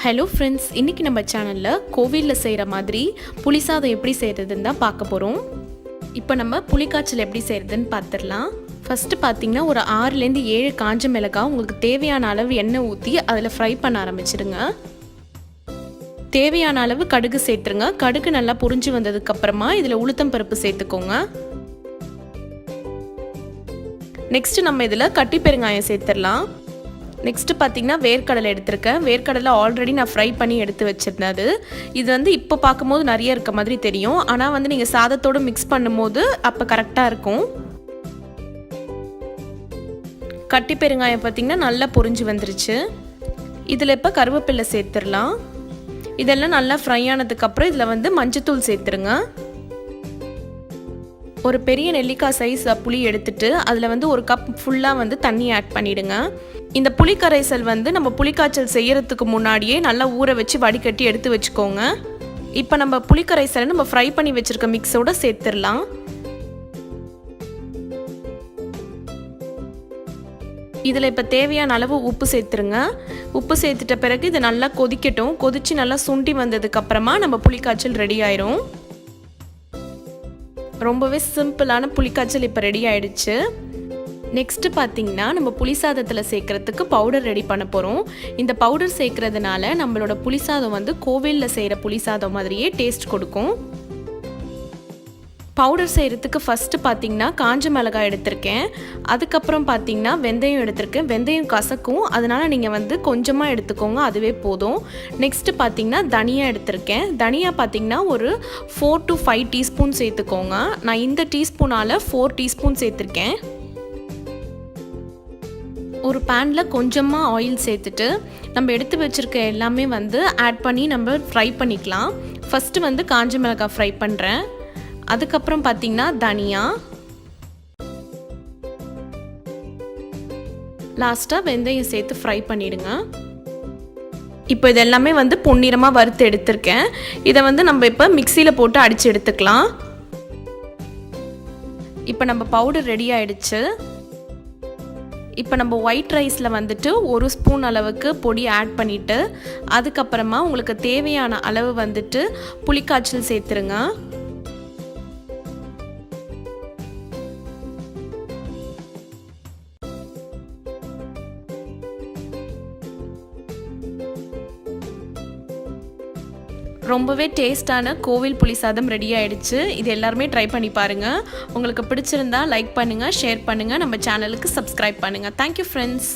Hello friends, இன்றைக்கி நம்ம சேனலில் கோவிலில் செய்கிற மாதிரி புளி சாதம் எப்படி செய்கிறதுன்னு தான் பார்க்க போகிறோம். இப்போ நம்ம புளிக்காய்ச்சல் எப்படி செய்கிறதுன்னு பார்த்துடலாம். ஃபஸ்ட்டு பார்த்திங்கன்னா ஒரு 6லேருந்து 7 காஞ்ச மிளகாய் உங்களுக்கு தேவையான அளவு எண்ணெய் ஊற்றி அதில் ஃப்ரை பண்ண ஆரம்பிச்சிடுங்க. தேவையான அளவு கடுகு சேர்த்துருங்க. கடுகு நல்லா பொரிஞ்சு வந்ததுக்கப்புறமா இதில் உளுத்தம் பருப்பு சேர்த்துக்கோங்க. நெக்ஸ்ட்டு நம்ம இதில் கட்டி பெருங்காயம் சேர்த்துடலாம். நெக்ஸ்ட்டு பார்த்திங்கன்னா வேர்க்கடலை எடுத்திருக்கேன். வேர்க்கடலை ஆல்ரெடி நான் ஃப்ரை பண்ணி எடுத்து வச்சுருந்தது. இது இப்போ பார்க்கும்போது நிறைய இருக்க மாதிரி தெரியும், ஆனால் நீங்கள் சாதத்தோடு மிக்ஸ் பண்ணும்போது அப்போ கரெக்டாக இருக்கும். கட்டி பெருங்காயம் பார்த்திங்கன்னா நல்லா பொரிஞ்சு வந்துருச்சு. இதில் இப்போ கருவேப்பிலை சேர்த்துடலாம். இதெல்லாம் நல்லா ஃப்ரை ஆனதுக்கப்புறம் இதில் மஞ்சத்தூள் சேர்த்துருங்க. ஒரு பெரிய நெல்லிக்காய் சைஸ் புளி எடுத்துட்டு அதில் 1 கப் ஃபுல்லாக தண்ணி ஆட் பண்ணிவிடுங்க. இந்த புளி கரைசல் நம்ம புளிக்காய்ச்சல் செய்யறதுக்கு முன்னாடியே நல்லா ஊற வச்சு வடிகட்டி எடுத்து வச்சுக்கோங்க. இப்போ நம்ம புளி கரைசலை நம்ம ஃப்ரை பண்ணி வச்சுருக்க மிக்ஸோடு சேர்த்துடலாம். இதில் இப்போ தேவையான அளவு உப்பு சேர்த்துருங்க. உப்பு சேர்த்துட்ட பிறகு இது நல்லா கொதிக்கட்டும். கொதித்து நல்லா சுண்டி வந்ததுக்கப்புறமா நம்ம புளிக்காய்ச்சல் ரெடி ஆயிரும். ரொம்பவே சிம்பிளான புளிக்காய்ச்சல் இப்போ ரெடி ஆயிடுச்சு. நெக்ஸ்ட்டு பார்த்திங்கன்னா நம்ம புளி சாதத்தில் சேர்க்குறதுக்கு பவுடர் ரெடி பண்ண போகிறோம். இந்த பவுடர் சேர்க்குறதுனால நம்மளோட புளி சாதம் கோவிலில் செய்கிற புளி சாதம் மாதிரியே டேஸ்ட் கொடுக்கும். பவுடர் செய்கிறதுக்கு ஃபஸ்ட்டு பார்த்திங்கன்னா காஞ்ச மிளகாய் எடுத்திருக்கேன். அதுக்கப்புறம் பார்த்திங்கன்னா வெந்தயம் எடுத்திருக்கேன். வெந்தயம் கசக்கும், அதனால் நீங்கள் கொஞ்சமாக எடுத்துக்கோங்க, அதுவே போதும். நெக்ஸ்ட்டு பார்த்திங்கன்னா தனியா எடுத்திருக்கேன். தனியா பார்த்திங்கன்னா ஒரு 4 to 5 டீஸ்பூன் சேர்த்துக்கோங்க. நான் இந்த டீஸ்பூனால் 4 டீஸ்பூன் சேர்த்துருக்கேன். ஒரு பேனில் கொஞ்சமாக ஆயில் சேர்த்துட்டு நம்ம எடுத்து வச்சுருக்க எல்லாமே ஆட் பண்ணி நம்ம ஃப்ரை பண்ணிக்கலாம். ஃபஸ்ட்டு காஞ்ச மிளகாய் ஃப்ரை பண்ணுறேன். அதுக்கப்புறம் பார்த்திங்கன்னா தனியா, லாஸ்ட்டாக வெந்தயம் சேர்த்து ஃப்ரை பண்ணிவிடுங்க. இப்போ இது எல்லாமே பொன்னிறமாக வறுத்து எடுத்திருக்கேன். இதை நம்ம இப்போ மிக்சியில் போட்டு அடித்து எடுத்துக்கலாம். இப்போ நம்ம பவுடர் ரெடி ஆகிடுச்சு. இப்போ நம்ம ஒயிட் ரைஸில் 1 ஸ்பூன் அளவுக்கு பொடி ஆட் பண்ணிவிட்டு அதுக்கப்புறமா உங்களுக்கு தேவையான அளவு புளிக்காய்ச்சல் சேர்த்துருங்க. ரொம்பவே டேஸ்டான கோவில் புளி சாதம் ரெடி ஆகிடுச்சு. இது எல்லாருமே ட்ரை பண்ணி பாருங்கள். உங்களுக்கு பிடிச்சிருந்தா லைக் பண்ணுங்கள், ஷேர் பண்ணுங்கள், நம்ம சேனலுக்கு சப்ஸ்கிரைப் பண்ணுங்கள். Thank you friends.